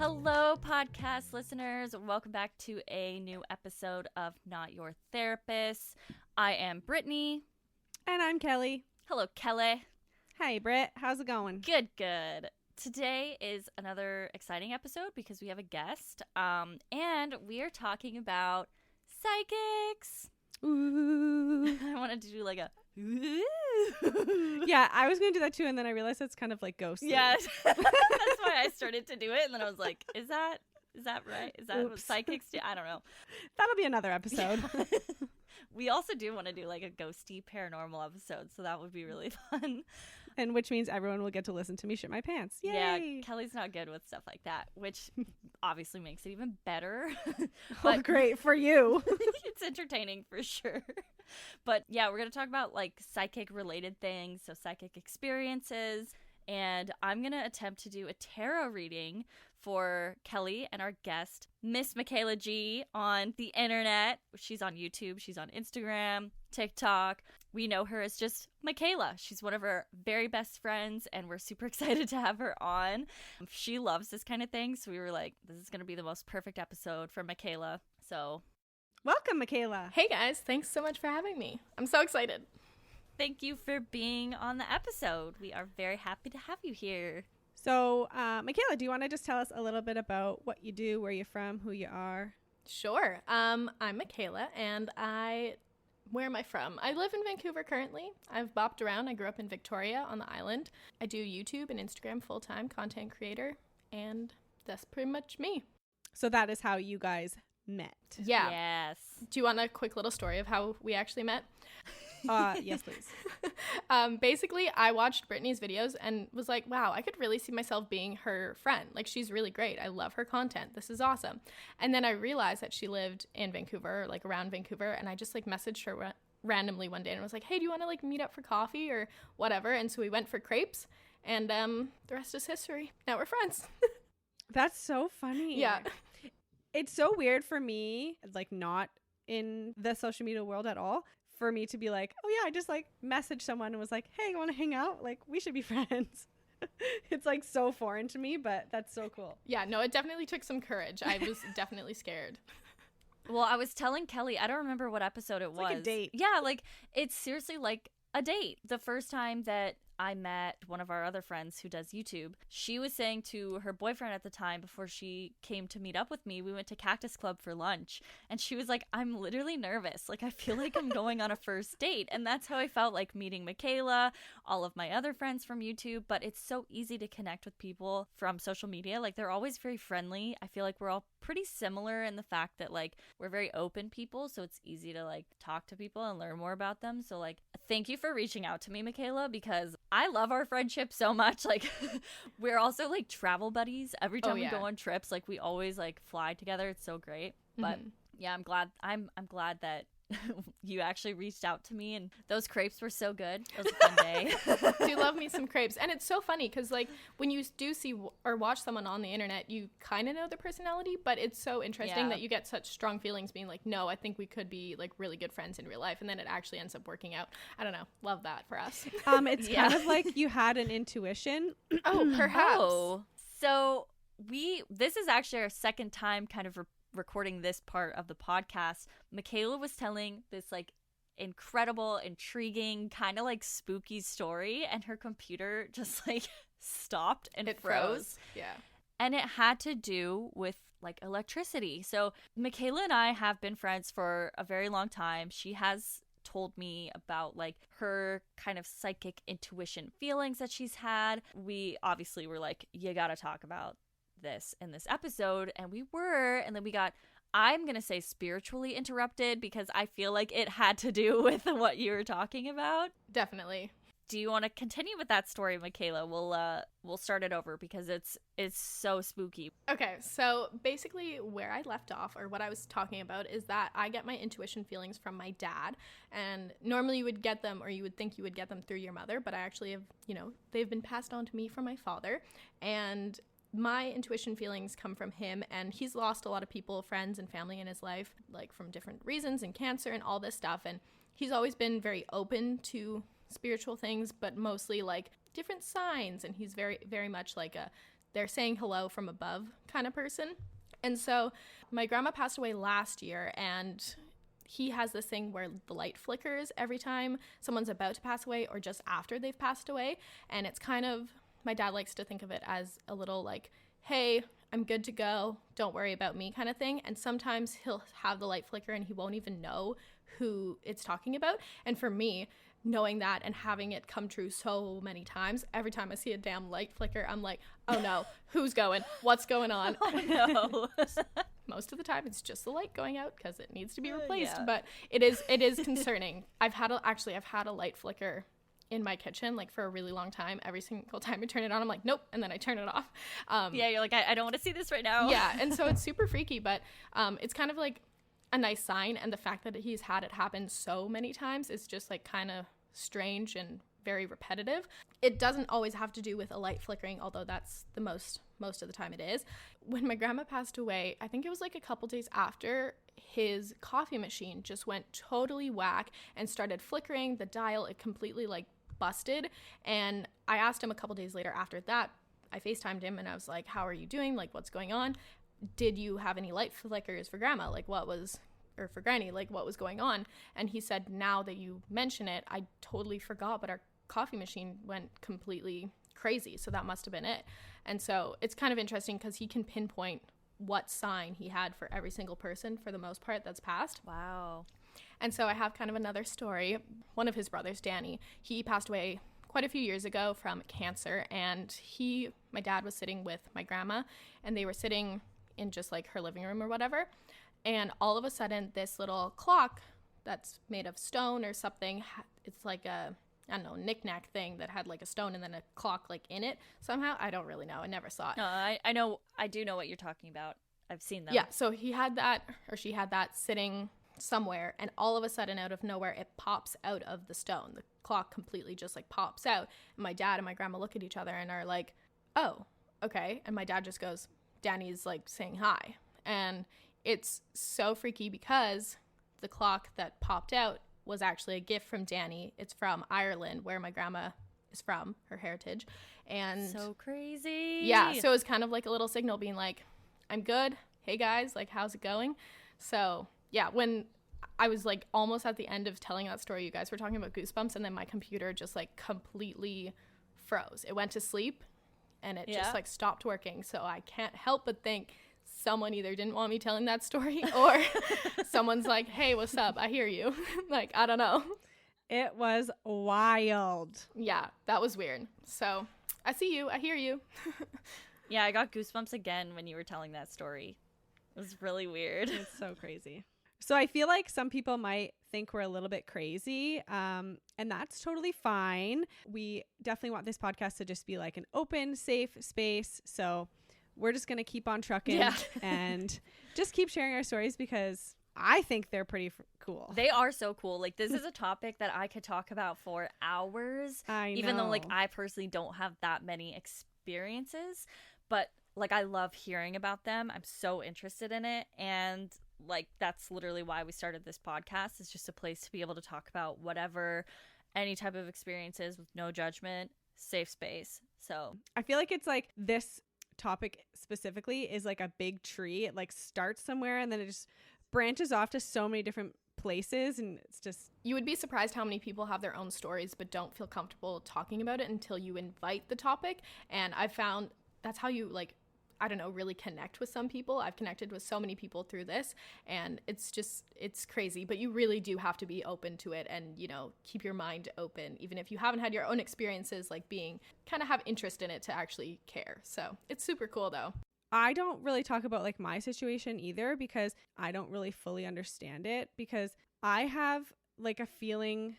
Hello, podcast listeners. Welcome back to a new episode of Not Your Therapist. I am Brittany. And I'm Kelly. Hello, Kelly. Hey, Britt. How's it going? Good. Today is another exciting episode because we have a guest, and we are talking about psychics. Ooh. I wanted to do like a ooh. Yeah, I was going to do that too, and then I realized it's kind of like ghostly. Yeah, that's why I started to do it, and then I was like, is that right? Is that what psychics do? I don't know. That'll be another episode. We also do want to do like a ghosty paranormal episode, so that would be really fun. And which means everyone will get to listen to me shit my pants. Yay! Yeah, Kelly's not good with stuff like that, which obviously makes it even better. But great for you. It's entertaining for sure. But yeah, we're going to talk about like psychic related things, so psychic experiences. And I'm going to attempt to do a tarot reading for Kelly and our guest, MissMikaylaG, on the internet. She's on YouTube. She's on Instagram, TikTok. We know her as just Mikayla. She's one of our very best friends, and we're super excited to have her on. She loves this kind of thing, so we were like, this is going to be the most perfect episode for Mikayla. So welcome, Mikayla. Hey guys, thanks so much for having me. I'm so excited. thank you for being on the episode. We are very happy to have you here. So, Mikayla, do you want to just tell us a little bit about what you do, where you're from, who you are? Sure. I'm Mikayla, and where am I from? I live in Vancouver currently. I've bopped around. I grew up in Victoria on the island. I do YouTube and Instagram full-time, content creator, and that's pretty much me. So that is how you guys met. Yeah. Yes. Do you want a quick little story of how we actually met? Yes, please. Basically, I watched Brittany's videos and was like, wow, I could really see myself being her friend. Like, she's really great. I love her content. This is awesome. And then I realized that she lived in Vancouver, like around Vancouver, and I just like messaged her randomly one day and was like, hey, do you want to like meet up for coffee or whatever? And so we went for crepes, and the rest is history. Now we're friends. That's so funny. Yeah. It's so weird for me, like not in the social media world at all, for me to be like, oh yeah, I just like messaged someone and was like, hey, you want to hang out? Like, we should be friends. It's like so foreign to me, but that's so cool. Yeah, no, it definitely took some courage. I was definitely scared. Well, I was telling Kelly, I don't remember what episode it was. Like a date. Yeah, like it's seriously like a date. The first time that I met one of our other friends who does YouTube, she was saying to her boyfriend at the time, before she came to meet up with me, we went to Cactus Club for lunch, and she was like, I'm literally nervous. Like, I feel like I'm going on a first date. And that's how I felt like meeting Mikayla, all of my other friends from YouTube. But it's so easy to connect with people from social media. Like, they're always very friendly. I feel like we're all pretty similar in the fact that like we're very open people, so it's easy to like talk to people and learn more about them. So like, thank you for reaching out to me, Mikayla, because I love our friendship so much. Like, we're also like travel buddies. Every time we go on trips, like we always like fly together. It's so great. But yeah, I'm glad that you actually reached out to me, and those crepes were so good. It was a fun day. Do love me some crepes. And it's so funny because like when you do see or watch someone on the internet, you kind of know their personality, but it's so interesting that you get such strong feelings being like, no, I think we could be like really good friends in real life, and then it actually ends up working out. I don't know, love that for us. It's kind of like you had an intuition. Oh, perhaps. Oh, so this is actually our second time kind of recording this part of the podcast. Mikayla was telling this like incredible, intriguing, kind of like spooky story, and her computer just like stopped and it froze. Yeah. And it had to do with like electricity. So Mikayla and I have been friends for a very long time. She has told me about like her kind of psychic intuition feelings that she's had. We obviously were like, you gotta talk about this in this episode, and we were, and then we got, I'm gonna say, spiritually interrupted, because I feel like it had to do with what you were talking about. Definitely. Do you want to continue with that story, Mikayla? We'll start it over because it's so spooky. Okay, so basically where I left off, or what I was talking about, is that I get my intuition feelings from my dad, and normally you would get them, or you would think you would get them through your mother, but I actually have, they've been passed on to me from my father, and my intuition feelings come from him, and he's lost a lot of people, friends and family in his life, like from different reasons, and cancer and all this stuff, and he's always been very open to spiritual things, but mostly like different signs, and he's very, very much like a they're saying hello from above kind of person. And so my grandma passed away last year, and he has this thing where the light flickers every time someone's about to pass away or just after they've passed away. And it's kind of, my dad likes to think of it as a little like, hey, I'm good to go, don't worry about me kind of thing. And sometimes he'll have the light flicker and he won't even know who it's talking about. And for me, knowing that and having it come true so many times, every time I see a damn light flicker, I'm like, oh no, who's going? What's going on? Oh no. Most of the time it's just the light going out because it needs to be replaced. Yeah. But it is concerning. I've had a light flicker in my kitchen like for a really long time. Every single time I turn it on, I'm like, nope, and then I turn it off. Yeah, you're like, I don't want to see this right now. Yeah, and so it's super freaky, but it's kind of like a nice sign, and the fact that he's had it happen so many times is just like kind of strange and very repetitive. It doesn't always have to do with a light flickering, although that's the most of the time it is. When my grandma passed away, I think it was like a couple days after, his coffee machine just went totally whack and started flickering. The dial, it completely like busted. And I asked him a couple days later after that, I FaceTimed him and I was like, how are you doing? Like, what's going on? Did you have any light flickers for grandma? Like, or for granny, like what was going on? And he said, now that you mention it, I totally forgot, but our coffee machine went completely crazy. So that must have been it. And so it's kind of interesting because he can pinpoint what sign he had for every single person for the most part that's passed. Wow. And so I have kind of another story. One of his brothers, Danny, he passed away quite a few years ago from cancer. And my dad was sitting with my grandma, and they were sitting in just like her living room or whatever. And all of a sudden, this little clock that's made of stone or something, it's like a, I don't know, knick-knack thing that had like a stone and then a clock like in it somehow. I don't really know. I never saw it. No, I do know what you're talking about. I've seen them. Yeah, so he had that, or she had that sitting somewhere, and all of a sudden, out of nowhere, it pops out of the stone. The clock completely just like pops out. And my dad and my grandma look at each other and are like, oh, okay. And my dad just goes, Danny's like saying hi. And it's so freaky because the clock that popped out was actually a gift from Danny. It's from Ireland, where my grandma is from, her heritage. And so crazy. Yeah, so it was kind of like a little signal being like, I'm good. Hey guys, like, how's it going? So yeah, when I was like almost at the end of telling that story, you guys were talking about goosebumps, and then my computer just like completely froze. It went to sleep and it just like stopped working. So I can't help but think someone either didn't want me telling that story, or someone's like, hey, what's up? I hear you. Like, I don't know. It was wild. Yeah, that was weird. So I see you. I hear you. Yeah, I got goosebumps again when you were telling that story. It was really weird. It's so crazy. So I feel like some people might think we're a little bit crazy, and that's totally fine. We definitely want this podcast to just be like an open, safe space. So we're just going to keep on trucking and just keep sharing our stories because I think they're pretty cool. They are so cool. Like, this is a topic that I could talk about for hours. I know. Even though, like, I personally don't have that many experiences. But, like, I love hearing about them. I'm so interested in it. And, like, that's literally why we started this podcast. It's just a place to be able to talk about whatever, any type of experiences with no judgment, safe space. So I feel like it's like this topic specifically is like a big tree. It like starts somewhere and then it just branches off to so many different places, and it's just, you would be surprised how many people have their own stories but don't feel comfortable talking about it until you invite the topic. And I found that's how you, like, I don't know, really connect with some people. I've connected with so many people through this, and it's crazy, but you really do have to be open to it and, you know, keep your mind open, even if you haven't had your own experiences, like kind of have interest in it to actually care. So it's super cool though. I don't really talk about like my situation either because I don't really fully understand it, because I have like a feeling,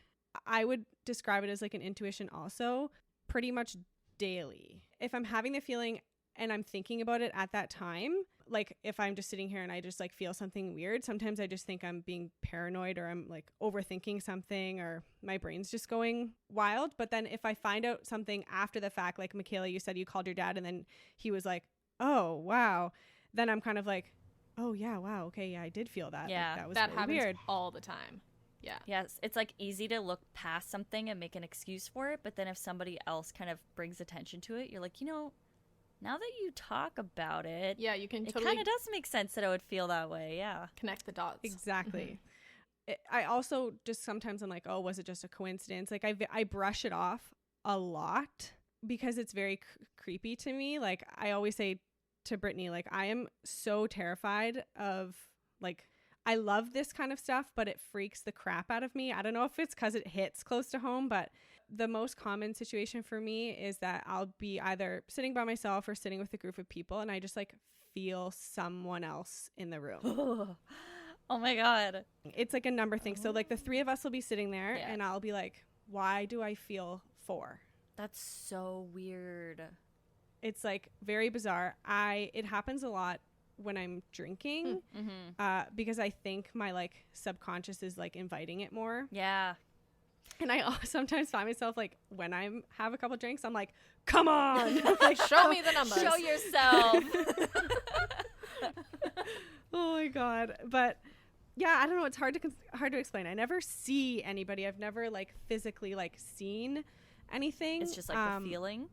I would describe it as like an intuition also, pretty much daily. If I'm having the feeling and I'm thinking about it at that time, like if I'm just sitting here and I just like feel something weird, sometimes I just think I'm being paranoid or I'm like overthinking something or my brain's just going wild. But then if I find out something after the fact, like Mikayla, you said you called your dad and then he was like, oh, wow. Then I'm kind of like, oh yeah, wow. Okay. Yeah, I did feel that. Yeah. Like, that really happens weird all the time. Yeah. Yes, it's like easy to look past something and make an excuse for it. But then if somebody else kind of brings attention to it, you're like, you know, Now that you talk about it, Yeah, you can it totally kind of does make sense that I would feel that way. Yeah. connect the dots. Exactly. I also just sometimes I'm like, oh, was it just a coincidence? Like I brush it off a lot because it's very creepy to me. Like I always say to Brittany, like I am so terrified of like, I love this kind of stuff, but it freaks the crap out of me. I don't know if it's because it hits close to home, but the most common situation for me is that I'll be either sitting by myself or sitting with a group of people and I just like feel someone else in the room. Oh my God. It's like a number thing. So like the three of us will be sitting there Yeah. and I'll be like, why do I feel 4? That's so weird. It's like very bizarre. It happens a lot when I'm drinking because I think my like subconscious is like inviting it more. Yeah. And I sometimes find myself like when I have a couple drinks, I'm like, come on. Like, Show me the numbers. Show yourself. oh my God. But yeah, I don't know. It's hard to explain. I never see anybody. I've never like physically like seen anything. It's just like the feeling.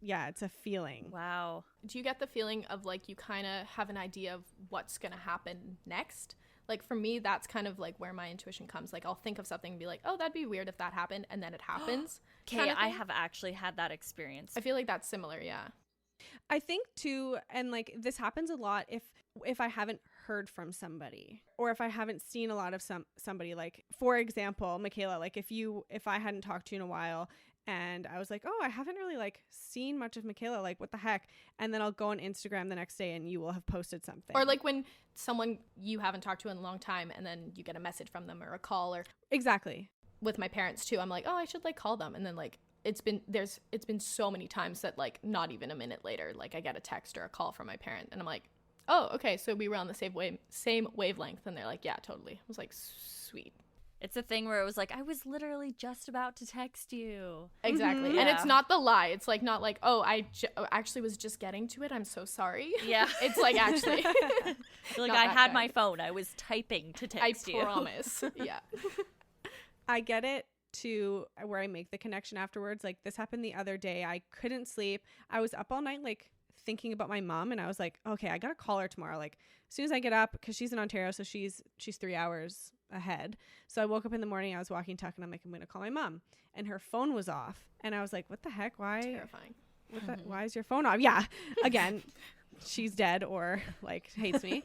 Yeah, it's a feeling. Wow. Do you get the feeling of like you kind of have an idea of what's going to happen next? Like for me, that's kind of like where my intuition comes. Like I'll think of something and be like, oh, that'd be weird if that happened. And then it happens. Okay, I have actually had that experience. I feel like that's similar. Yeah. I think too, and like this happens a lot if I haven't heard from somebody or if I haven't seen a lot of somebody. Like for example, Mikayla, like if I hadn't talked to you in a while and I was like, oh, I haven't really like seen much of Mikayla, like what the heck? And then I'll go on Instagram the next day and you will have posted something. Or like when someone you haven't talked to in a long time and then you get a message from them or a call. Or exactly. With my parents too, I'm like, oh, I should like call them. And then like it's been so many times that like not even a minute later, like I get a text or a call from my parent and I'm like, oh, okay, so we were on the same wavelength. And they're like, yeah, totally. I was like, sweet. It's a thing where it was like, I was literally just about to text you. Exactly. Mm-hmm. And Yeah. it's not the lie. It's like not like, oh, I actually was just getting to it. I'm so sorry. Yeah. It's like actually. Like Not I that had kind. my phone. I was typing to text you. I promise. Yeah. I get it to where I make the connection afterwards. Like this happened the other day. I couldn't sleep. I was up all night like thinking about my mom and I was like, okay, I gotta call her tomorrow. Like as soon as I get up, because she's in Ontario, so she's 3 hours ahead. So I woke up in the morning, I was walking tuck and I'm like, I'm gonna call my mom. And her phone was off. And I was like, what the heck? Why? Terrifying. Why is your phone off? Yeah. Again, she's dead or like hates me.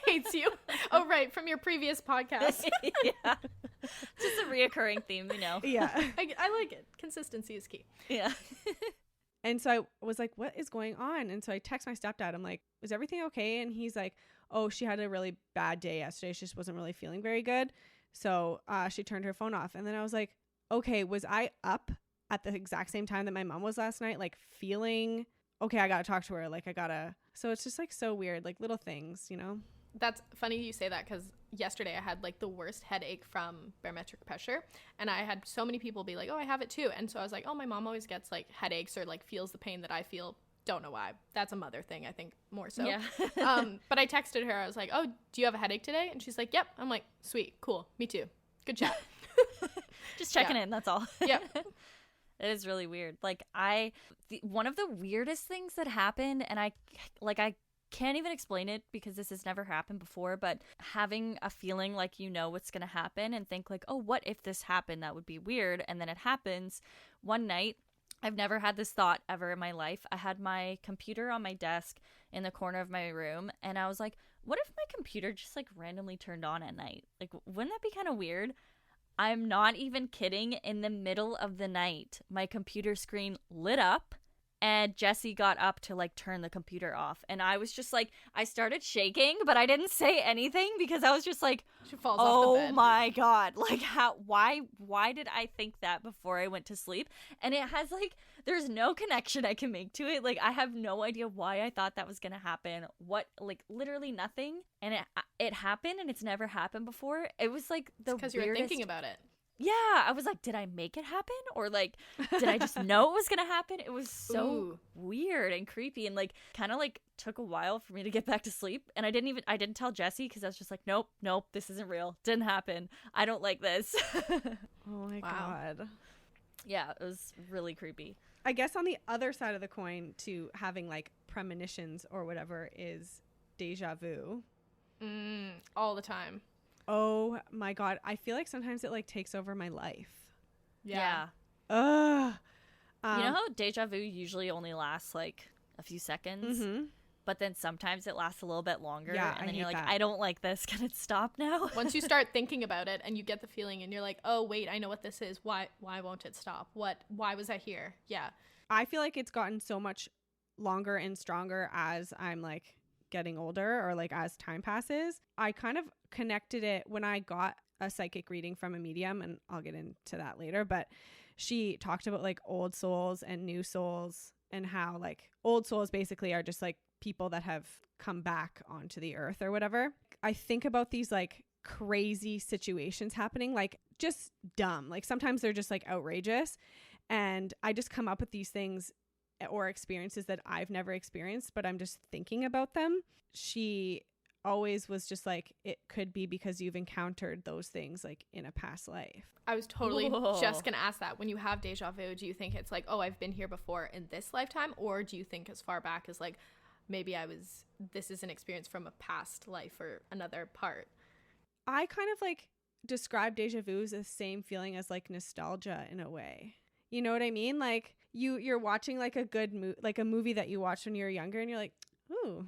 Hates you. Oh, right. From your previous podcast. Yeah. Just a reoccurring theme, you know. Yeah. I like it. Consistency is key. Yeah. And so I was like, what is going on? And so I text my stepdad. I'm like, is everything okay? And he's like, oh, she had a really bad day yesterday. She just wasn't really feeling very good. So she turned her phone off. And then I was like, okay, was I up at the exact same time that my mom was last night? Like feeling, okay, I got to talk to her. Like so it's just like so weird, like little things, you know? That's funny you say that because yesterday I had like the worst headache from barometric pressure and I had so many people be like, oh, I have it too. And so I was like, oh, my mom always gets like headaches or like feels the pain that I feel. Don't know why. That's a mother thing, I think, more so. Yeah. But I texted her. I was like, oh, do you have a headache today? And she's like, yep. I'm like, sweet, cool. Me too. Good chat. Just checking in, that's all. Yep. It is really weird. Like one of the weirdest things that happened, and I can't even explain it because this has never happened before, but having a feeling like you know what's going to happen and think like, oh, what if this happened? That would be weird. And then it happens. One night, I've never had this thought ever in my life. I had my computer on my desk in the corner of my room, and I was like, what if my computer just like randomly turned on at night? Like, wouldn't that be kind of weird? I'm not even kidding. In the middle of the night, my computer screen lit up and Jesse got up to like turn the computer off. And I was just like, I started shaking, but I didn't say anything because I was just like, She falls off the bed. oh my God. Like why did I think that before I went to sleep? And it has like, there's no connection I can make to it. Like I have no idea why I thought that was going to happen. What, like literally nothing. And it happened and it's never happened before. It was like the Because you were thinking about it. Yeah, I was like, did I make it happen? Or like, did I just know it was going to happen? It was so Ooh. weird and creepy and like kind of like took a while for me to get back to sleep. And I didn't tell Jesse because I was just like, nope, this isn't real. Didn't happen. I don't like this. Oh my Wow. God. Yeah, it was really creepy. I guess on the other side of the coin to having like premonitions or whatever is deja vu. All the time. Oh my God. I feel like sometimes it like takes over my life. Yeah. Ugh. You know how deja vu usually only lasts like a few seconds? Mm-hmm. But then sometimes it lasts a little bit longer. Yeah, and then I you're hate like, that. I don't like this. Can it stop now? Once you start thinking about it and you get the feeling and you're like, oh, wait, I know what this is. Why won't it stop? Why was I here? Yeah. I feel like it's gotten so much longer and stronger as I'm like getting older or like as time passes. I kind of connected it when I got a psychic reading from a medium, and I'll get into that later, but she talked about like old souls and new souls, and how like old souls basically are just like people that have come back onto the earth or whatever. I think about these like crazy situations happening, like just dumb. Like sometimes they're just like outrageous. And I just come up with these things or experiences that I've never experienced, but I'm just thinking about them. She always was just like, it could be because you've encountered those things like in a past life. I was totally Whoa. just going to ask that. When you have deja vu, do you think it's like, oh, I've been here before in this lifetime? Or do you think as far back as like, maybe this is an experience from a past life or another part? I kind of like describe deja vu as the same feeling as like nostalgia in a way. You know what I mean? Like you're watching like a good like a movie that you watched when you were younger, and you're like, ooh,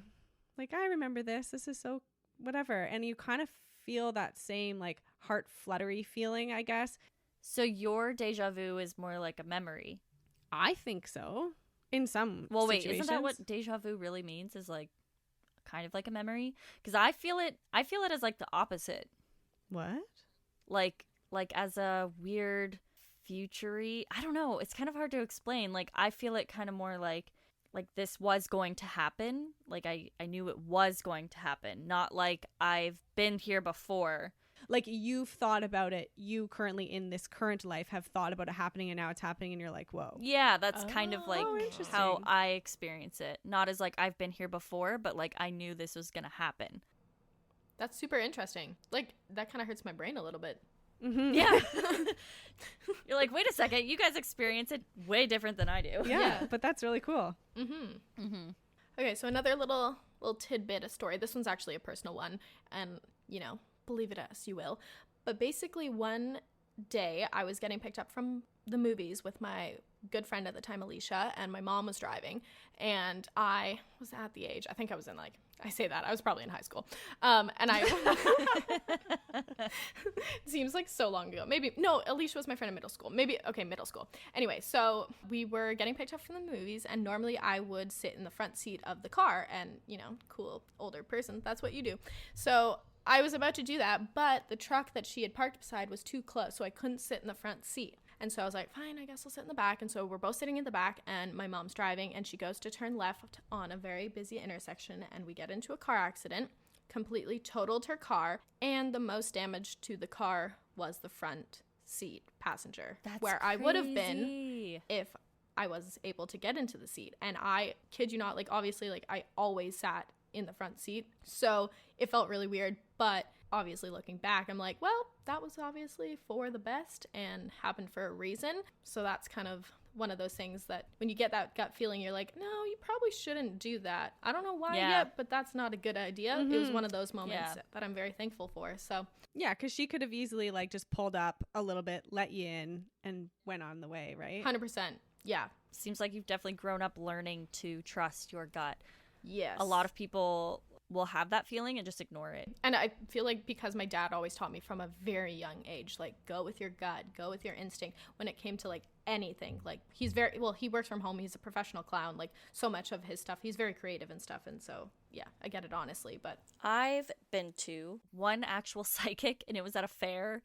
like I remember this. This is so whatever. And you kind of feel that same like heart fluttery feeling, I guess. So your deja vu is more like a memory. I think so. In some Well, wait, situations. isn't that what deja vu really means? Is like kind of like a memory? Because I feel it as like the opposite. What? Like as a weird future-y. I don't know. It's kind of hard to explain. Like I feel it kind of more like this was going to happen. Like I knew it was going to happen. Not like I've been here before. Like you've thought about it. You currently in this current life have thought about it happening, and now it's happening, and you're like, whoa. Yeah, that's kind of like interesting. how I experience it. Not as like I've been here before, but like I knew this was going to happen. That's super interesting. Like that kind of hurts my brain a little bit. Mm-hmm. Yeah. You're like, wait a second, you guys experience it way different than I do. Yeah, but that's really cool. Okay, so another little tidbit of story. This one's actually a personal one, and believe it as you will. But basically one day I was getting picked up from the movies with my good friend at the time, Alicia, and my mom was driving, and I was at the age, I think I was in like, I say that, I was probably in high school. And I, seems like so long ago. Maybe, no, Alicia was my friend in middle school. Maybe, okay, middle school. Anyway, so we were getting picked up from the movies, and normally I would sit in the front seat of the car, and, cool, older person, that's what you do. So I was about to do that, but the truck that she had parked beside was too close, so I couldn't sit in the front seat. And so I was like, fine, I guess I'll sit in the back. And so we're both sitting in the back, and my mom's driving, and she goes to turn left on a very busy intersection, and we get into a car accident, completely totaled her car, and the most damage to the car was the front seat passenger. That's where crazy. I would have been if I was able to get into the seat. And I kid you not, like obviously like I always sat in the front seat, so it felt really weird, but obviously looking back I'm like, well, that was obviously for the best and happened for a reason. So that's kind of one of those things that when you get that gut feeling, you're like, no, you probably shouldn't do that. I don't know why yet, but that's not a good idea. It was one of those moments that I'm very thankful for. So Yeah, because she could have easily like just pulled up a little bit, let you in, and went on the way, right? 100%. Yeah. Seems like you've definitely grown up learning to trust your gut. Yes. A lot of people will have that feeling and just ignore it. And I feel like because my dad always taught me from a very young age, like go with your gut, go with your instinct when it came to like anything. Like he works from home. He's a professional clown. Like so much of his stuff, he's very creative and stuff. And so, yeah, I get it honestly. But I've been to one actual psychic, and it was at a fair.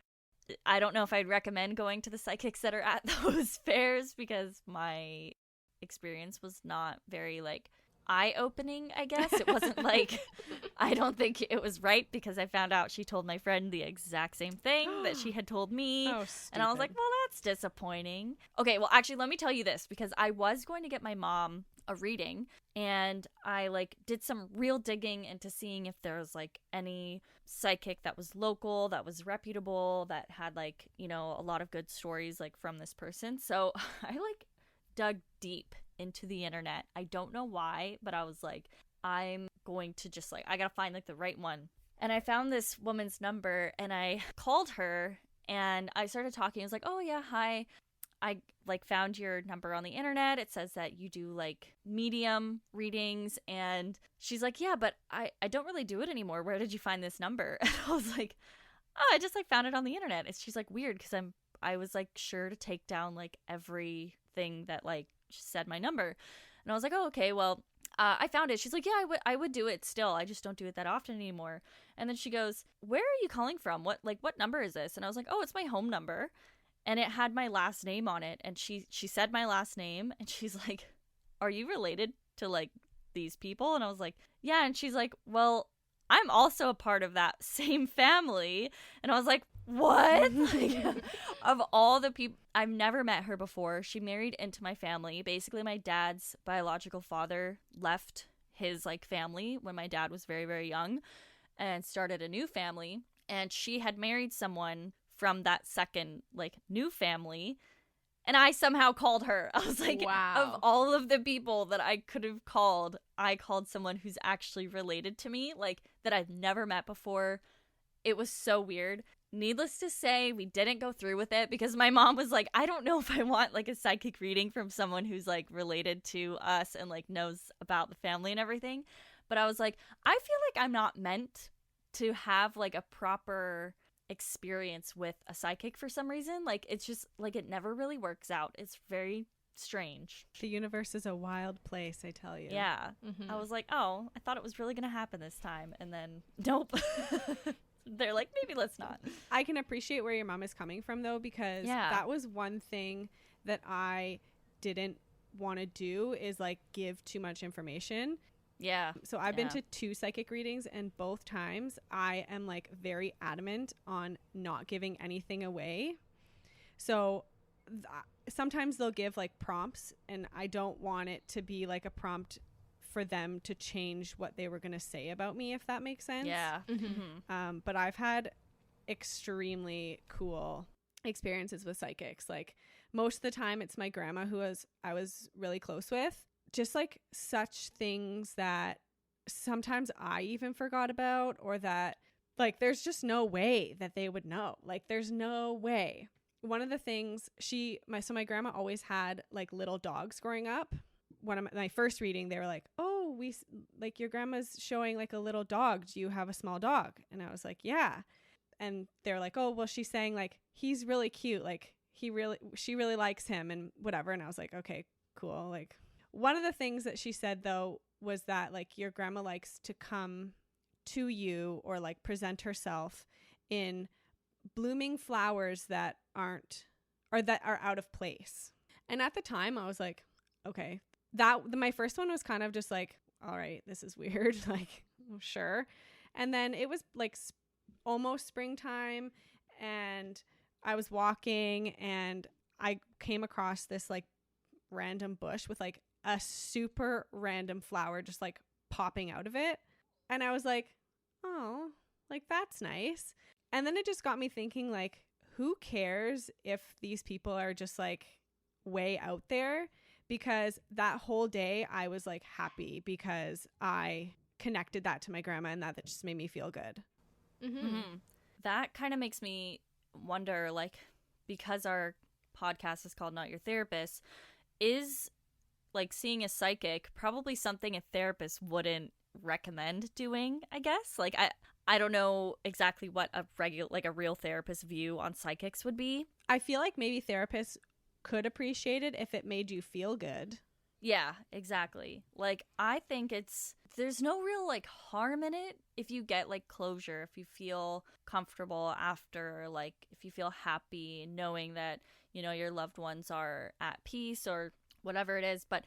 I don't know if I'd recommend going to the psychics that are at those fairs because my experience was not very like eye-opening, I guess. It wasn't like, I don't think it was right because I found out she told my friend the exact same thing that she had told me. Oh, and I was like, well, that's disappointing. Okay, well, actually, let me tell you this because I was going to get my mom a reading, and I like did some real digging into seeing if there was like any psychic that was local, that was reputable, that had like, you know, a lot of good stories like from this person. So I like dug deep into the internet. I don't know why, but I was like, I'm going to just like, I gotta find like the right one. And I found this woman's number and I called her and I started talking. I was like, oh yeah, hi. I like found your number on the internet. It says that you do like medium readings. And she's like, yeah, but I don't really do it anymore. Where did you find this number? And I was like, oh, I just like found it on the internet. And she's like, weird, because I was like sure to take down like everything that like said my number. And I was like, oh, okay, well, I found it. She's like, yeah, I would do it still. I just don't do it that often anymore. And then she goes, where are you calling from? What number is this? And I was like, oh, it's my home number. And it had my last name on it. And she said my last name. And she's like, are you related to like these people? And I was like, yeah. And she's like, well, I'm also a part of that same family. And I was like, what? Like, of all the people, I've never met her before. She married into my family. Basically, my dad's biological father left his like family when my dad was very, very young and started a new family. And she had married someone from that second like new family. And I somehow called her. I was like, wow. Of all of the people that I could have called, I called someone who's actually related to me, like that I've never met before. It was so weird. Needless to say, we didn't go through with it because my mom was like, I don't know if I want like a psychic reading from someone who's like related to us and like knows about the family and everything. But I was like, I feel like I'm not meant to have like a proper experience with a psychic for some reason. Like it's just like it never really works out. It's very strange. The universe is a wild place, I tell you. Yeah. Mm-hmm. I was like, oh, I thought it was really gonna happen this time, and then nope. They're like, maybe let's not. I can appreciate where your mom is coming from though, because that was one thing that I didn't want to do, is like give too much information. Yeah. So I've been to 2 psychic readings, and both times I am like very adamant on not giving anything away. So sometimes they'll give like prompts, and I don't want it to be like a prompt for them to change what they were going to say about me, if that makes sense. Yeah. Mm-hmm. But I've had extremely cool experiences with psychics. Like most of the time it's my grandma who I was really close with. Just like such things that sometimes I even forgot about, or that like there's just no way that they would know. Like there's no way. One of the things my grandma always had like little dogs growing up. One of my first reading, they were like, oh, like your grandma's showing like a little dog. Do you have a small dog? And I was like, yeah. And they're like, oh, well, she's saying like, he's really cute. Like she really likes him and whatever. And I was like, okay, cool. Like one of the things that she said though, was that like your grandma likes to come to you or like present herself in blooming flowers that are out of place. And at the time I was like, okay, my first one was kind of just like, all right, this is weird. Like, sure. And then it was like almost springtime, and I was walking and I came across this like random bush with like a super random flower just like popping out of it. And I was like, oh, like that's nice. And then it just got me thinking, like, who cares if these people are just like way out there? Because that whole day I was like happy because I connected that to my grandma, and that just made me feel good. Mm-hmm. That kind of makes me wonder, like, because our podcast is called Not Your Therapist, is like seeing a psychic probably something a therapist wouldn't recommend doing, I guess? Like I don't know exactly what a real therapist view on psychics would be. I feel like maybe therapists could appreciate it if it made you feel good. Yeah, exactly. Like I think there's no real like harm in it if you get like closure, if you feel comfortable after, like if you feel happy knowing that, you know, your loved ones are at peace or whatever it is. But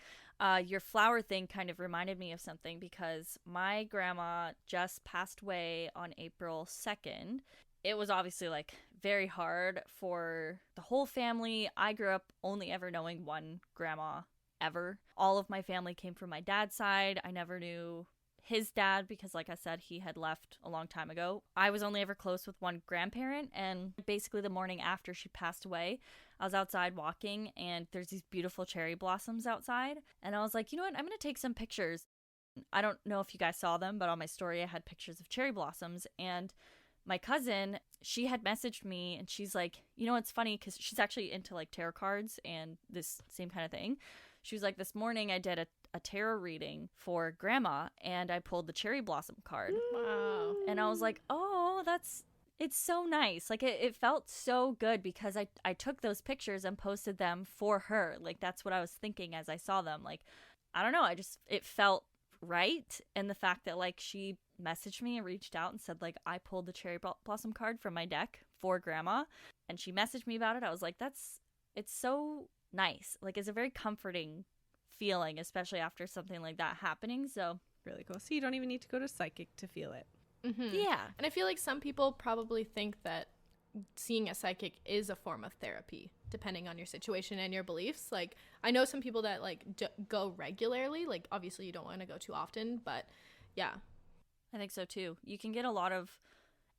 your flower thing kind of reminded me of something, because my grandma just passed away on April 2nd. It was obviously like very hard for the whole family. I grew up only ever knowing one grandma ever. All of my family came from my dad's side. I never knew his dad because, like I said, he had left a long time ago. I was only ever close with one grandparent, and basically the morning after she passed away, I was outside walking, and there's these beautiful cherry blossoms outside, and I was like, you know what, I'm going to take some pictures. I don't know if you guys saw them, but on my story I had pictures of cherry blossoms, and my cousin, she had messaged me, and she's like, you know, it's funny because she's actually into like tarot cards and this same kind of thing. She was like, this morning I did a tarot reading for grandma, and I pulled the cherry blossom card. Wow. And I was like, oh, it's so nice. Like it felt so good because I took those pictures and posted them for her. Like that's what I was thinking as I saw them. Like, I don't know. It felt right. And the fact that like she messaged me and reached out and said like, I pulled the cherry blossom card from my deck for grandma, and she messaged me about it. I was like, it's so nice. Like it's a very comforting feeling, especially after something like that happening. So Really cool. So you don't even need to go to psychic to feel it. Mm-hmm. yeah. And I feel like some people probably think that seeing a psychic is a form of therapy, depending on your situation and your beliefs. Like, I know some people that like go regularly. Like, obviously you don't want to go too often, but yeah. I think so too. You can get a lot of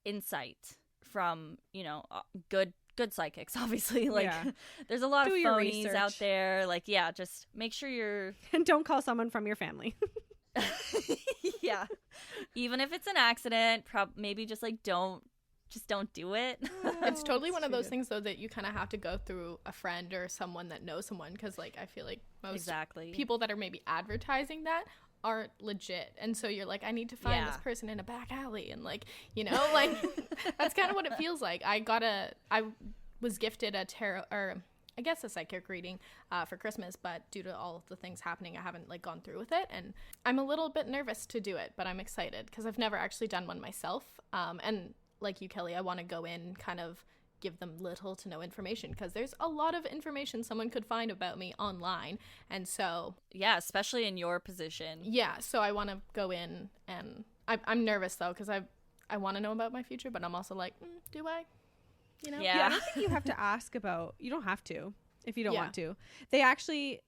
insight from, you know, good psychics, obviously. Like Yeah. there's a lot Do of your phonies out research. there. Like, yeah, just make sure you're And don't call someone from your family. yeah. Even if it's an accident, maybe just like don't do it. It's totally one of those stupid. things, though, that you kind of have to go through a friend or someone that knows someone, because like I feel like most Exactly. people that are maybe advertising that aren't legit, and so you're like, I need to find this Yeah. person in a back alley, and like, you know, like that's kind of what it feels like. I was gifted a tarot, or I guess a psychic reading for Christmas, but due to all of the things happening, I haven't like gone through with it, and I'm a little bit nervous to do it, but I'm excited because I've never actually done one myself. And like you, Kelly, I want to go in, kind of give them little to no information, because there's a lot of information someone could find about me online, and so Yeah, especially in your position. Mm-hmm. so I want to go in, and I'm nervous though, because I want to know about my future, but I'm also like, do I? You know? Yeah. Yeah, I don't think you have to ask about. You don't have to if you don't Yeah. want to. They actually,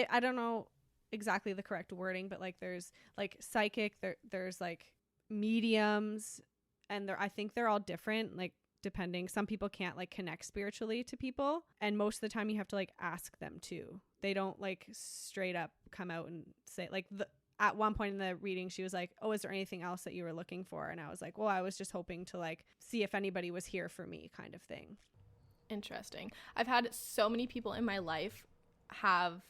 I don't know exactly the correct wording, but like there's like psychic, there's like mediums, and I think they're all different. Like depending, some people can't like connect spiritually to people, and most of the time you have to like ask them to. They don't like straight up come out and say like at one point in the reading, she was like, oh, is there anything else that you were looking for? And I was like, well, I was just hoping to like see if anybody was here for me, kind of thing. Interesting. I've had so many people in my life have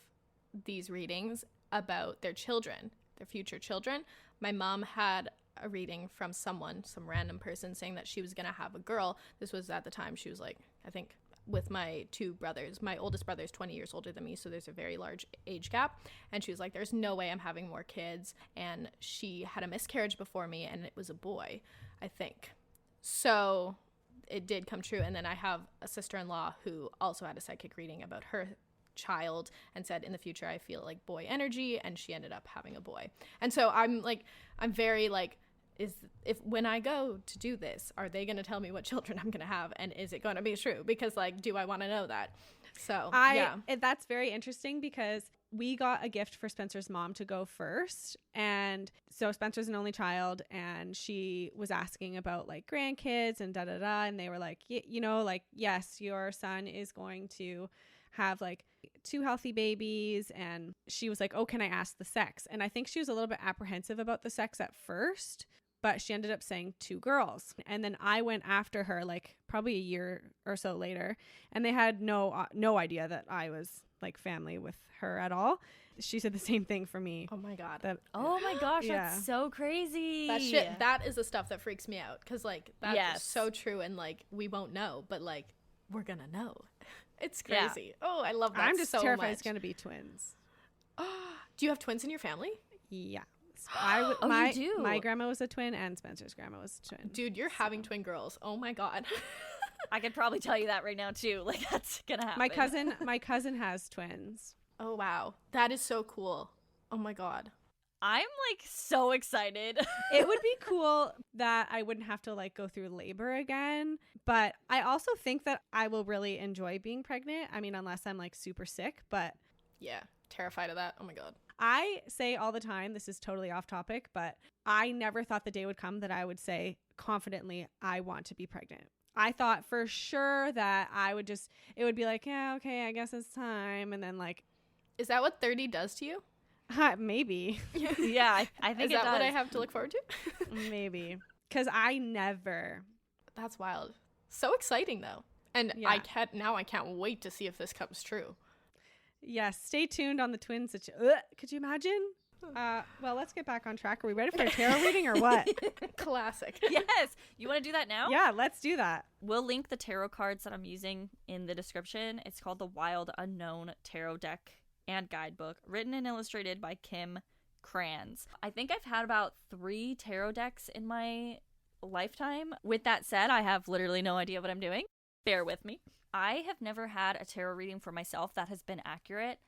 these readings about their children, their future children. My mom had a reading from some random person, saying that she was going to have a girl. This was at the time she was like, I think, with my two brothers. My oldest brother is 20 years older than me, so there's a very large age gap. And she was like, there's no way I'm having more kids. And she had a miscarriage before me, and it was a boy, I think. So it did come true. And then I have a sister-in-law who also had a psychic reading about her child and said, in the future I feel like boy energy, and she ended up having a boy. And so I'm very like, if when I go to do this, are they going to tell me what children I'm going to have, and is it going to be true? Because like, do I want to know that? So that's very interesting, because we got a gift for Spencer's mom to go first, and so Spencer's an only child, and she was asking about like grandkids and and they were like, you know, like, yes, your son is going to have like 2 healthy babies. And she was like, oh, can I ask the sex? And I think she was a little bit apprehensive about the sex at first, but she ended up saying 2 girls. And then I went after her like probably a year or so later, and they had no idea that I was like family with her at all. She said the same thing for me. oh my God, Oh my gosh, Yeah. that's so crazy. that is the stuff that freaks me out, because like that's Yes. so true, and like we won't know, but like we're gonna know. It's Yeah. crazy. Oh, I love that. I'm just so terrified much. it's going to be twins. Do you have twins in your family? Yeah. Oh, you my, do? My grandma was a twin, and Spencer's grandma was a twin. Dude, you're having twin girls. Oh my God. I could probably tell you that right now too. Like that's gonna happen. My cousin has twins. Oh wow, that is so cool. Oh my God. I'm like so excited. It would be cool that I wouldn't have to like go through labor again, but I also think that I will really enjoy being pregnant. I mean, unless I'm like super sick, but Yeah, terrified of that. Oh my God. I say all the time, this is totally off topic, but I never thought the day would come that I would say confidently, I want to be pregnant. I thought for sure that it would be like, yeah, okay, I guess it's time. And then like, Is that what 30 does to you? maybe, Yeah, I think Is that it does. what I have to look forward to? maybe. Because I never. That's wild. So exciting though. And Yeah. I can't wait to see if this comes true. Yes, stay tuned on the twins. Could you imagine? Well, let's get back on track. Are we ready for a tarot reading or what? Classic. Yes. You want to do that now? Yeah, let's do that. We'll link the tarot cards that I'm using in the description. It's called the Wild Unknown Tarot Deck and Guidebook, written and illustrated by Kim Kranz. I think I've had about 3 tarot decks in my lifetime. With that said, I have literally no idea what I'm doing. Bear with me. I have never had a tarot reading for myself that has been accurate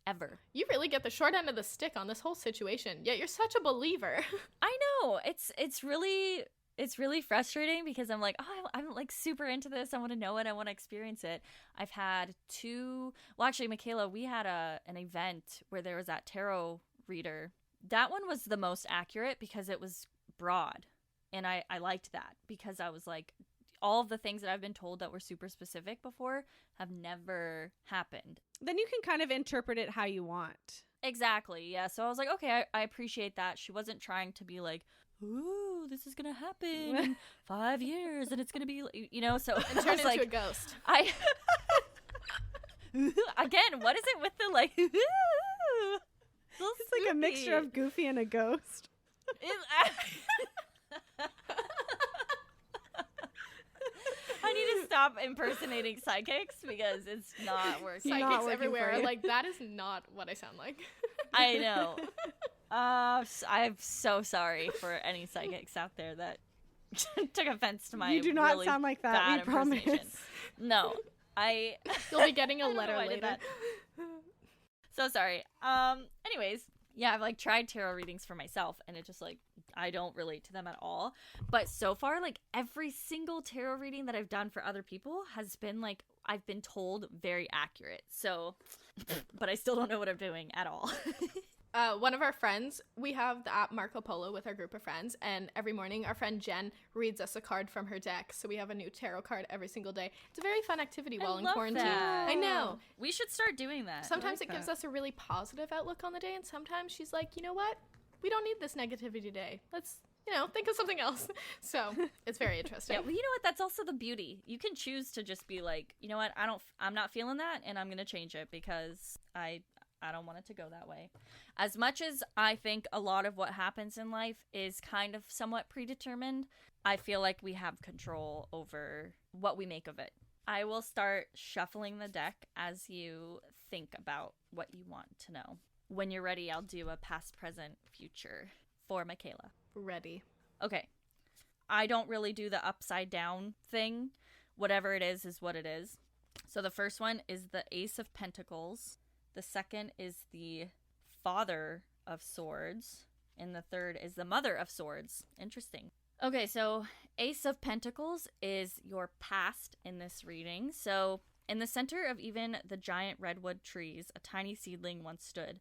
ever. You really get the short end of the stick on this whole situation. Yet you're such a believer. I know. It's really frustrating because I'm like, oh, I'm like super into this. I want to know it. I want to experience it. I've had 2. Well, actually, Mikayla, we had an event where there was that tarot reader. That one was the most accurate because it was broad, and I liked that because I was like, all of the things that I've been told that were super specific before have never happened. Then you can kind of interpret it how you want. Exactly, yeah. So I was like, okay, I appreciate that. She wasn't trying to be like, ooh, this is going to happen in 5 years, and it's going to be, so And I turn was into like, a ghost. Again, what is it with the, like, It's like a mixture of Goofy and a ghost. I need to stop impersonating psychics because it's not working. Not Psychics working everywhere for are you. like, that is not what I sound like. I know. I'm so sorry for any psychics out there that took offense to my You do not really sound like that, bad we promise. impersonation. No, You'll be getting I a don't know letter why I did later. that. So sorry. Anyways, yeah, I've like tried tarot readings for myself, and it just like I don't relate to them at all. But so far, like every single tarot reading that I've done for other people has been like I've been told very accurate. So, but I still don't know what I'm doing at all. One of our friends, we have the app Marco Polo with our group of friends, and every morning our friend Jen reads us a card from her deck. So we have a new tarot card every single day. It's a very fun activity while in love quarantine. that. I know. We should start doing that. Sometimes like it gives that. us a really positive outlook on the day, and sometimes she's like, you know what? We don't need this negativity today. Let's, think of something else. So it's very interesting. Yeah, well, you know what? That's also the beauty. You can choose to just be like, you know what? I'm not feeling that, and I'm gonna change it because I don't want it to go that way. As much as I think a lot of what happens in life is kind of somewhat predetermined, I feel like we have control over what we make of it. I will start shuffling the deck as you think about what you want to know. When you're ready, I'll do a past, present, future for Mikayla. Ready. Okay. I don't really do the upside down thing. Whatever it is what it is. So the first one is the Ace of Pentacles. The second is the Father of Swords. And the third is the Mother of Swords. Interesting. Okay, so Ace of Pentacles is your past in this reading. So in the center of even the giant redwood trees, a tiny seedling once stood.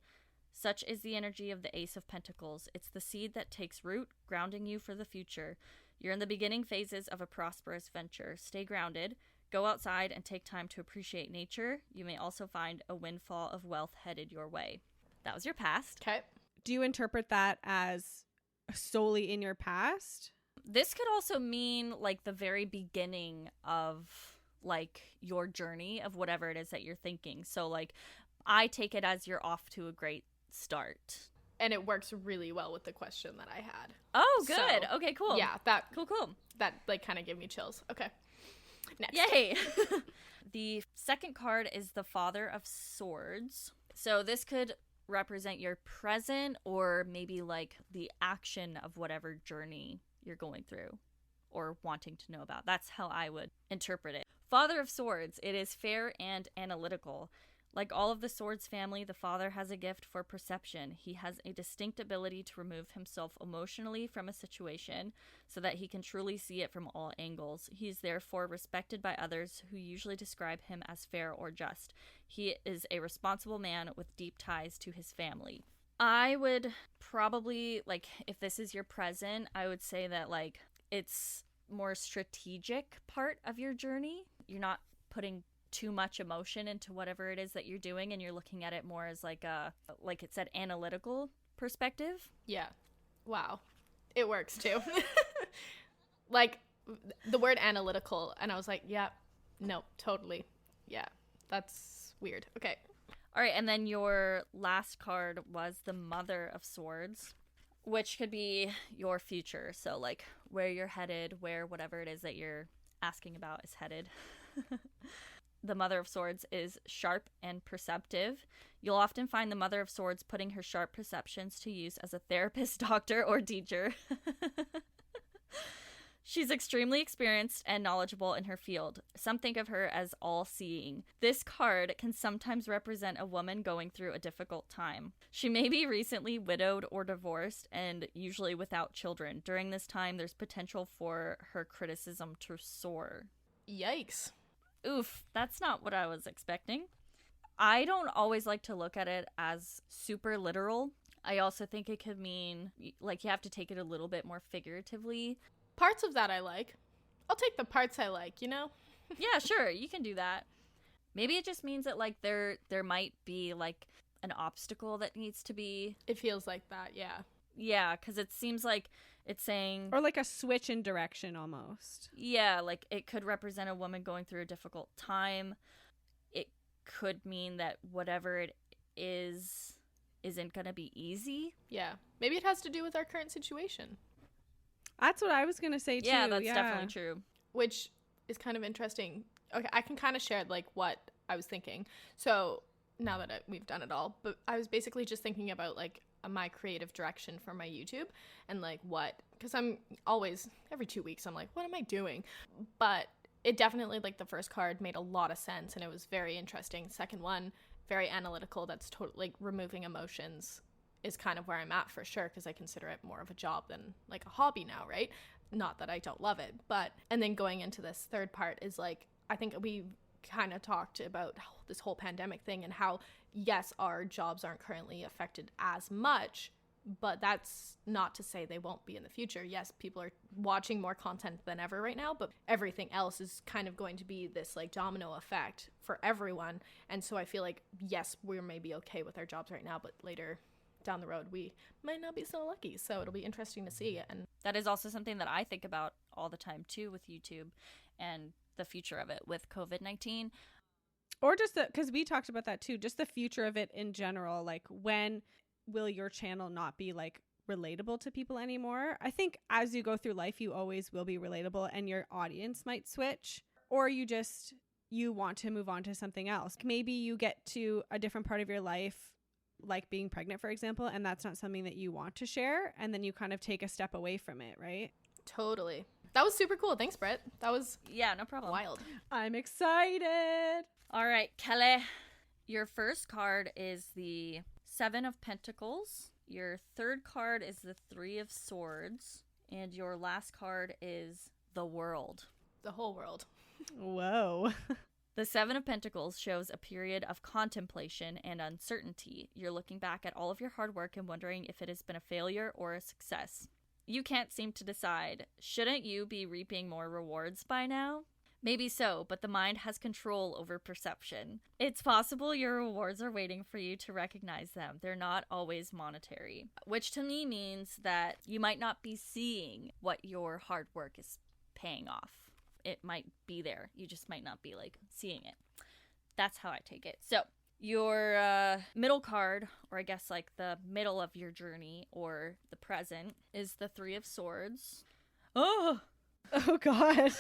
Such is the energy of the Ace of Pentacles. It's the seed that takes root, grounding you for the future. You're in the beginning phases of a prosperous venture. Stay grounded. Go outside and take time to appreciate nature. You may also find a windfall of wealth headed your way. That was your past. Okay. Do you interpret that as solely in your past? This could also mean like the very beginning of like your journey of whatever it is that you're thinking. So like I take it as you're off to a great start. And it works really well with the question that I had. Oh, good. So, Okay, cool. Yeah, that Cool. like kind of gave me chills. Okay. Next. Yay! The second card is the Father of Swords. So this could represent your present or maybe like the action of whatever journey you're going through or wanting to know about. That's how I would interpret it. Father of Swords. It is fair and analytical. Like all of the Swords family, the Father has a gift for perception. He has a distinct ability to remove himself emotionally from a situation so that he can truly see it from all angles. He is therefore respected by others who usually describe him as fair or just. He is a responsible man with deep ties to his family. I would probably, like, if this is your present, I would say that, like, it's more strategic part of your journey. You're not putting too much emotion into whatever it is that you're doing, and you're looking at it more as like it said, analytical perspective. Yeah. Wow. It works too. Like the word analytical, and I was like, yeah, no, totally. Yeah. That's weird. Okay. All right, and then your last card was the Mother of Swords, which could be your future. So like where you're headed, where whatever it is that you're asking about is headed. The Mother of Swords is sharp and perceptive. You'll often find the Mother of Swords putting her sharp perceptions to use as a therapist, doctor, or teacher. She's extremely experienced and knowledgeable in her field. Some think of her as all-seeing. This card can sometimes represent a woman going through a difficult time. She may be recently widowed or divorced, and usually without children. During this time, there's potential for her criticism to soar. Yikes. Oof, that's not what I was expecting. I don't always like to look at it as super literal. I also think it could mean, like, you have to take it a little bit more figuratively. Parts of that I like. I'll take the parts I like, you know? Yeah, sure, you can do that. Maybe it just means that, like, there might be, like, an obstacle that needs to be... It feels like that, yeah. Yeah, because it seems like it's saying... Or like a switch in direction almost. Yeah, like, it could represent a woman going through a difficult time. It could mean that whatever it is isn't going to be easy. Yeah. Maybe it has to do with our current situation. That's what I was going to say, too. Yeah, that's definitely true. Which is kind of interesting. Okay, I can kind of share, like, what I was thinking. So, now that we've done it all, but I was basically just thinking about, like, my creative direction for my YouTube and, like, what... Because I'm always... Every 2 weeks, I'm like, what am I doing? But it definitely, like, the first card made a lot of sense, and it was very interesting. Second one, very analytical. That's totally, like, removing emotions is kind of where I'm at for sure, because I consider it more of a job than like a hobby now, right? Not that I don't love it, but and then going into this third part is like, I think we kind of talked about this whole pandemic thing and how, yes, our jobs aren't currently affected as much, but that's not to say they won't be in the future. Yes, people are watching more content than ever right now, but everything else is kind of going to be this like domino effect for everyone. And so I feel like, yes, we're maybe okay with our jobs right now, but later down the road we might not be so lucky, so it'll be interesting to see. And that is also something that I think about all the time too with YouTube and the future of it with COVID-19, or just because we talked about that too, just the future of it in general. Like, when will your channel not be like relatable to people anymore? I think as you go through life, you always will be relatable, and your audience might switch, or you want to move on to something else. Maybe you get to a different part of your life, like being pregnant, for example, and that's not something that you want to share, and then you kind of take a step away from it, right? Totally. That was super cool. Thanks, Britt. That was no problem. Wild. I'm excited. All right, Kelly, your first card is the Seven of Pentacles. Your third card is the Three of Swords, and your last card is the World. The whole world. Whoa. The Seven of Pentacles shows a period of contemplation and uncertainty. You're looking back at all of your hard work and wondering if it has been a failure or a success. You can't seem to decide. Shouldn't you be reaping more rewards by now? Maybe so, but the mind has control over perception. It's possible your rewards are waiting for you to recognize them. They're not always monetary, which to me means that you might not be seeing what your hard work is paying off. It might be there. You just might not be like seeing it. That's how I take it. So your middle card, or I guess like the middle of your journey or the present, is the Three of Swords. Oh God.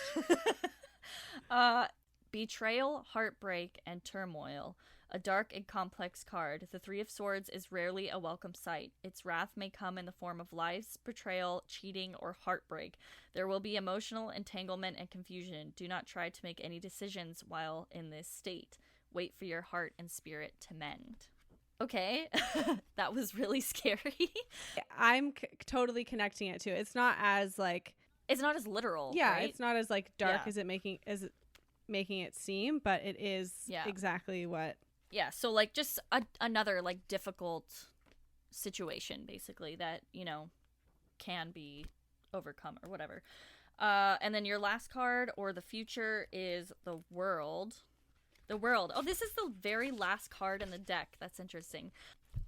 Betrayal, heartbreak, and turmoil. A dark and complex card. The Three of Swords is rarely a welcome sight. Its wrath may come in the form of lies, betrayal, cheating, or heartbreak. There will be emotional entanglement and confusion. Do not try to make any decisions while in this state. Wait for your heart and spirit to mend. Okay, that was really scary. I'm totally connecting it to. It's not as like... It's not as literal. Yeah, right? It's not as like dark as it making it seem, but it is exactly what Yeah, so like just another like difficult situation basically that, you know, can be overcome or whatever. And then your last card or the future is the World. The World. Oh, this is the very last card in the deck. That's interesting.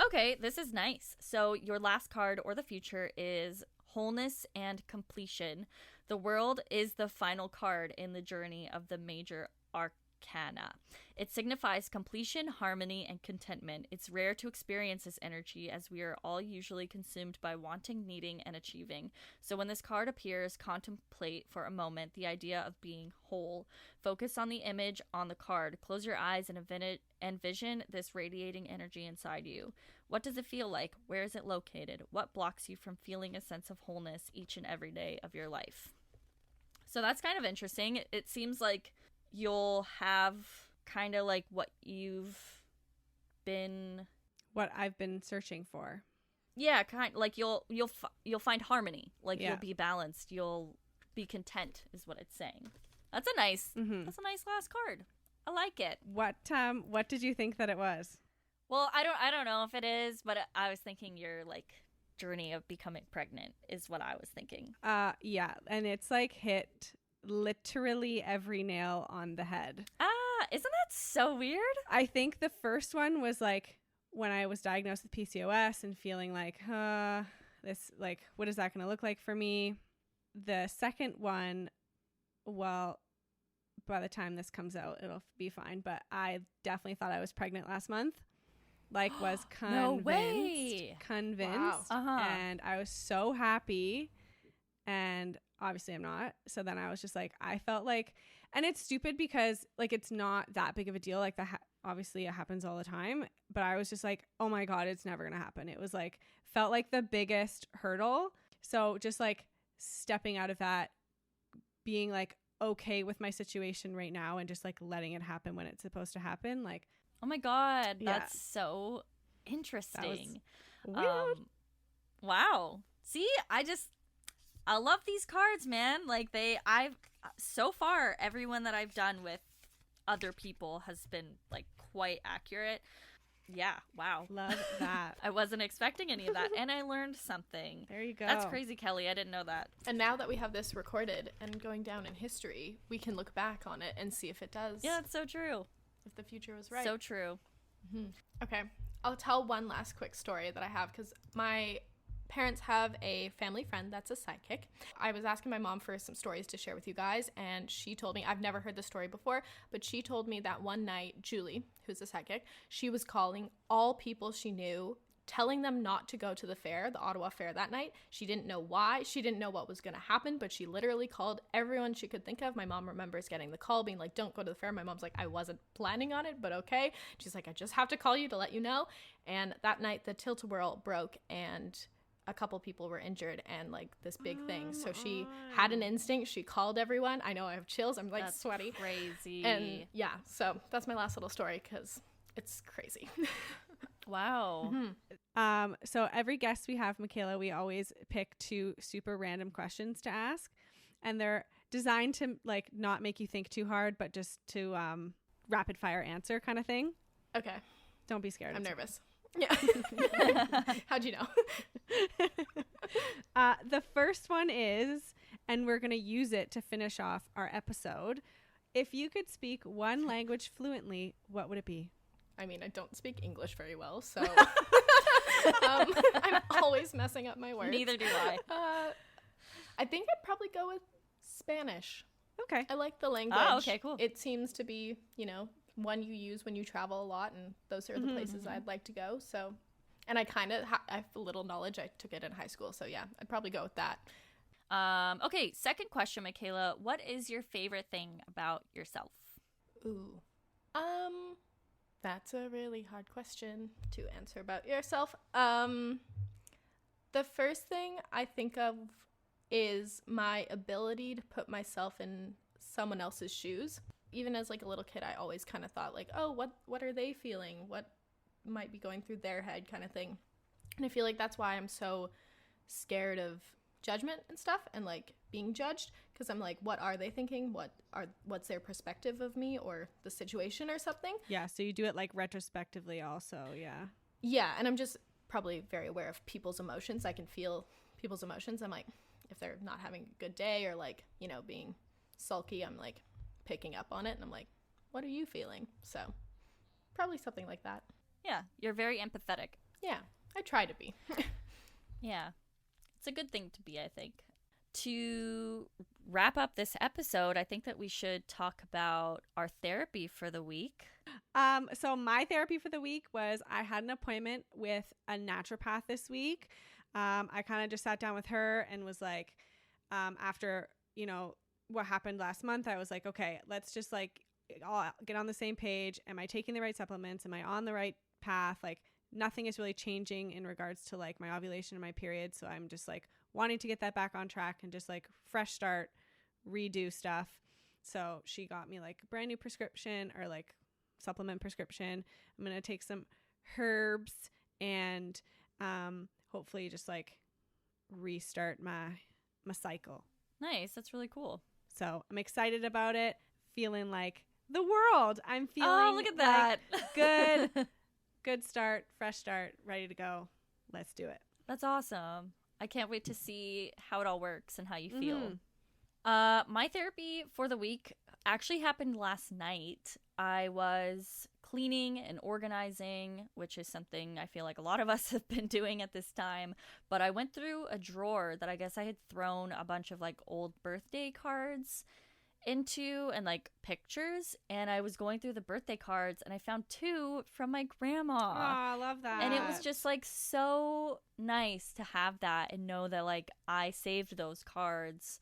Okay, this is nice. So your last card or the future is wholeness and completion. The World is the final card in the journey of the major arcana. It signifies completion, harmony, and contentment. It's rare to experience this energy as we are all usually consumed by wanting, needing, and achieving. So when this card appears, contemplate for a moment the idea of being whole. Focus on the image on the card. Close your eyes and envision this radiating energy inside you. What does it feel like? Where is it located? What blocks you from feeling a sense of wholeness each and every day of your life? So that's kind of interesting. It seems like you'll have kind of like what I've been searching for. Yeah, kind like you'll find harmony. Like Yeah. you'll be balanced. You'll be content is what it's saying. That's a nice last card. I like it. What did you think that it was? Well, I don't know if it is, but I was thinking your like journey of becoming pregnant is what I was thinking. Yeah, and it's like hit literally every nail on the head. Isn't that so weird? I think the first one was like when I was diagnosed with PCOS and feeling like, this, like, what is that going to look like for me? The second one, well, by the time this comes out, it'll be fine. But I definitely thought I was pregnant last month. Like, was convinced. No way. Convinced. Wow. And I was so happy. And obviously I'm not. So then I was just like, I felt like, and it's stupid because like it's not that big of a deal. Like obviously it happens all the time. But I was just like, oh my God, it's never going to happen. It was like, felt like the biggest hurdle. So just like stepping out of that, being like okay with my situation right now and just like letting it happen when it's supposed to happen. Like, oh my God, Yeah. that's so interesting. weird. Wow. See, I love these cards, man. Like I've so far everyone that I've done with other people has been like quite accurate. Yeah, wow. Love that. I wasn't expecting any of that and I learned something. There you go. That's crazy, Kelly. I didn't know that. And now that we have this recorded and going down in history, we can look back on it and see if it does. Yeah, that's so true. If the future was right. So true. Okay. I'll tell one last quick story that I have because my parents have a family friend that's a psychic. I was asking my mom for some stories to share with you guys, and she told me, I've never heard the story before, but she told me that one night, Julie, who's a psychic, she was calling all people she knew, telling them not to go to the fair, the Ottawa Fair that night. She didn't know why. She didn't know what was going to happen, but she literally called everyone she could think of. My mom remembers getting the call being like, don't go to the fair. My mom's like, I wasn't planning on it, but okay. She's like, I just have to call you to let you know. And that night the tilt-a-whirl broke and a couple people were injured and like this big thing. So she had an instinct. She called everyone. I know I have chills. I'm like That's sweaty. Crazy. And yeah, so that's my last little story because it's crazy. Wow. So every guest we have, Mikayla, we always pick 2 super random questions to ask, and they're designed to like not make you think too hard, but just to rapid fire answer kind of thing. Okay. Don't be scared. I'm It's nervous. Yeah. How'd you know? The first one is, and we're going to use it to finish off our episode. If you could speak one language fluently, what would it be? I mean, I don't speak English very well, so I'm always messing up my words. Neither do I. I think I'd probably go with Spanish. Okay. I like the language. Oh, okay, cool. It seems to be, one you use when you travel a lot, and those are the places I'd like to go. So, and I kind of I have a little knowledge. I took it in high school, so yeah, I'd probably go with that. Okay, second question, Mikayla. What is your favorite thing about yourself? Ooh. That's a really hard question to answer about yourself. The first thing I think of is my ability to put myself in someone else's shoes. Even as like a little kid, I always kind of thought like, oh, what are they feeling? What might be going through their head kind of thing. And I feel like that's why I'm so scared of judgment and stuff and like being judged, because because I'm like, what are they thinking? What's their perspective of me or the situation or something? Yeah, so you do it like retrospectively also, yeah. Yeah, and I'm just probably very aware of people's emotions. I can feel people's emotions. I'm like, if they're not having a good day or like, you know, being sulky, I'm like picking up on it and I'm like, what are you feeling? So probably something like that. Yeah, you're very empathetic. Yeah, I try to be. Yeah, it's a good thing to be, I think. To wrap up this episode, I think that we should talk about our therapy for the week. So my therapy for the week was I had an appointment with a naturopath this week. I kind of just sat down with her and was like, after, you know, what happened last month, I was like, okay, let's just like all get on the same page. Am I taking the right supplements? Am I on the right path? Like nothing is really changing in regards to like my ovulation and my period. So I'm just like wanting to get that back on track and just like fresh start, redo stuff. So she got me like a brand new prescription or like supplement prescription. I'm going to take some herbs and hopefully just like restart my cycle. Nice. That's really cool. So I'm excited about it. Feeling like the world. I'm feeling Oh, look at that. Like, good start, fresh start, ready to go. Let's do it. That's awesome. I can't wait to see how it all works and how you feel. Mm-hmm. My therapy for the week actually happened last night. I was cleaning and organizing, which is something I feel like a lot of us have been doing at this time. But I went through a drawer that I guess I had thrown a bunch of like old birthday cards into and like pictures, and I was going through the birthday cards and I found 2 from my grandma. Oh, I love that. And it was just like so nice to have that and know that like I saved those cards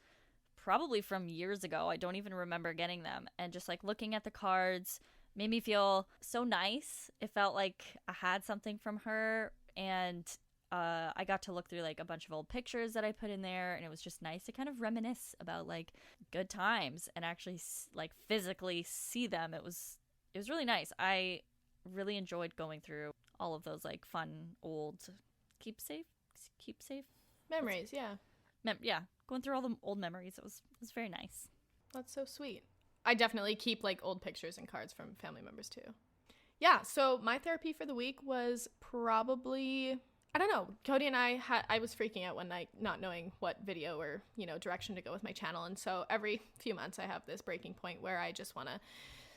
probably from years ago. I don't even remember getting them, and just like looking at the cards made me feel so nice. It felt like I had something from her, and I got to look through like a bunch of old pictures that I put in there, and it was just nice to kind of reminisce about like good times and actually like physically see them. It was really nice. I really enjoyed going through all of those like fun old keep safe Memories, yeah. Going through all the old memories. It was very nice. That's so sweet. I definitely keep like old pictures and cards from family members too. Yeah, so my therapy for the week was probably, I don't know, Cody and I was freaking out one night not knowing what video or, you know, direction to go with my channel. And so every few months I have this breaking point where I just want to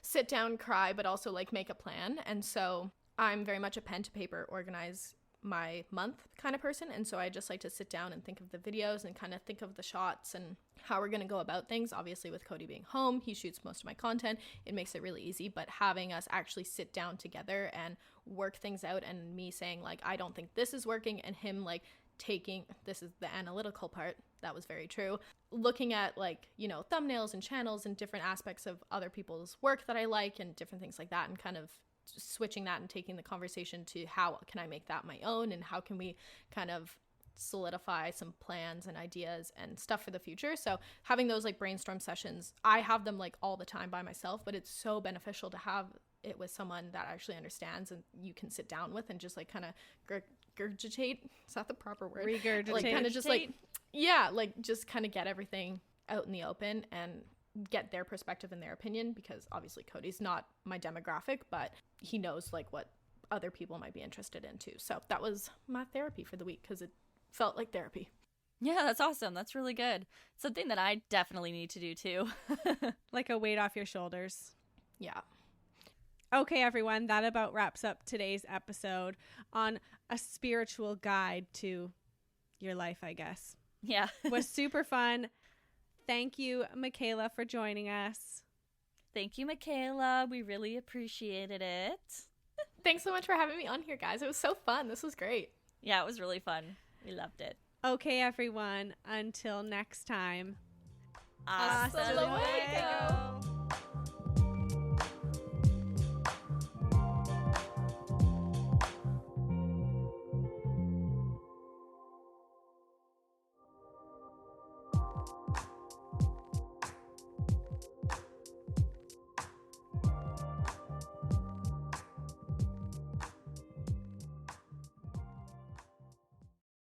sit down, cry, but also like make a plan. And so I'm very much a pen to paper, organize my month kind of person. And so I just like to sit down and think of the videos and kind of think of the shots and how we're going to go about things. Obviously with Cody being home, he shoots most of my content. It makes it really easy, but having us actually sit down together and work things out, and me saying like, I don't think this is working, and him like taking, this is the analytical part, that was very true, looking at like, you know, thumbnails and channels and different aspects of other people's work that I like and different things like that, and kind of switching that and taking the conversation to how can I make that my own, and how can we kind of solidify some plans and ideas and stuff for the future. So having those like brainstorm sessions, I have them like all the time by myself, but it's so beneficial to have it with someone that actually understands and you can sit down with and just like kind of regurgitate. Is that the proper word? Regurgitate. Like kind of just like, yeah, like just kind of get everything out in the open and get their perspective and their opinion, because obviously Cody's not my demographic, but he knows like what other people might be interested in too. So that was my therapy for the week, because it felt like therapy. Yeah, that's awesome. That's really good. Something that I definitely need to do too. Like a weight off your shoulders. Yeah. Okay, everyone, that about wraps up today's episode on a spiritual guide to your life, I guess. Yeah. It was super fun. Thank you, Mikayla, for joining us. Thank you, Mikayla. We really appreciated it. Thanks so much for having me on here, guys. It was so fun. This was great. Yeah, it was really fun. We loved it. Okay, everyone. Until next time. Hasta luego.